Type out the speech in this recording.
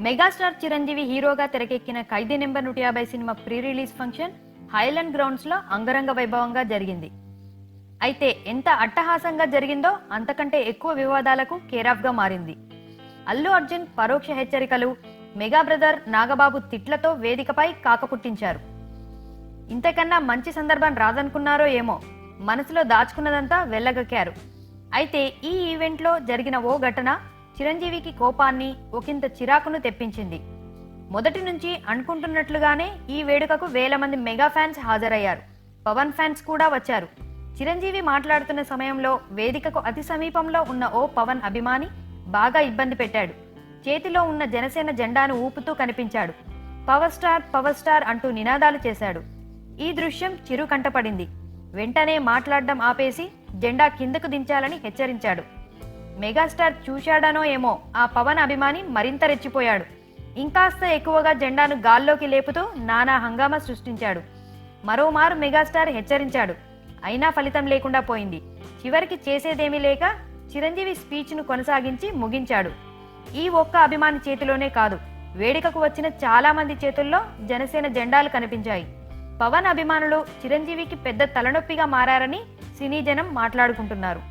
Megastar Chiranjeevi హీరోగా తెరకెక్కిన Khaidi number 150 సినిమా pre release function Haailand grounds లో అంగరంగ వైభవంగా జరిగింది. అయితే ఎంత అట్టహాసంగా జరిగిందో అంతకంటే ఎక్కువ వివాదాలకు కేరాఫ్ గా మారింది. అల్లు అర్జున్ పరోక్ష హెచ్చరికలు, మెగా బ్రదర్ నాగబాబు తిట్లతో వేదికపై కాకపుట్టించారు. ఇంతకన్నా మంచి సందర్భం రాదనుకున్నారో ఏమో మనసులో దాచుకున్నదంతా వెళ్ళగక్కారు. అయితే ఈ ఈవెంట్లో జరిగిన ఓ ఘటన చిరంజీవికి కోపాన్ని, ఒకంత చిరాకును తెప్పించింది. మొదటి నుంచి అనుకుంటున్నట్లుగానే ఈ వేడుకకు వేల మంది మెగా ఫ్యాన్స్ హాజరయ్యారు. పవన్ ఫ్యాన్స్ కూడా వచ్చారు. చిరంజీవి మాట్లాడుతున్న సమయంలో వేదికకు అతి సమీపంలో ఉన్న ఓ పవన్ అభిమాని బాగా ఇబ్బంది పెట్టాడు. చేతిలో ఉన్న జనసేన జెండాను ఊపుతూ కనిపించాడు. పవర్ స్టార్ అంటూ నినాదాలు చేశాడు. ఈ దృశ్యం చిరు కంటపడింది. వెంటనే మాట్లాడడం ఆపేసి జెండా కిందకు దించాలని హెచ్చరించాడు. మెగాస్టార్ చూశాడనో ఏమో ఆ పవన్ అభిమాని మరింత రెచ్చిపోయాడు. ఇంకాస్త ఎక్కువగా జెండాను గాల్లోకి లేపుతూ నానా హంగామా సృష్టించాడు. మరోమారు మెగాస్టార్ హెచ్చరించాడు. అయినా ఫలితం లేకుండా పోయింది. చివరికి చేసేదేమీ లేక చిరంజీవి స్పీచ్ను కొనసాగించి ముగించాడు. ఈ ఒక్క అభిమాని చేతిలోనే కాదు, వేడుకకు వచ్చిన చాలా మంది చేతుల్లో జనసేన జెండాలు కనిపించాయి. పవన్ అభిమానులు చిరంజీవికి పెద్ద తలనొప్పిగా మారారని సినీ జనం మాట్లాడుకుంటున్నారు.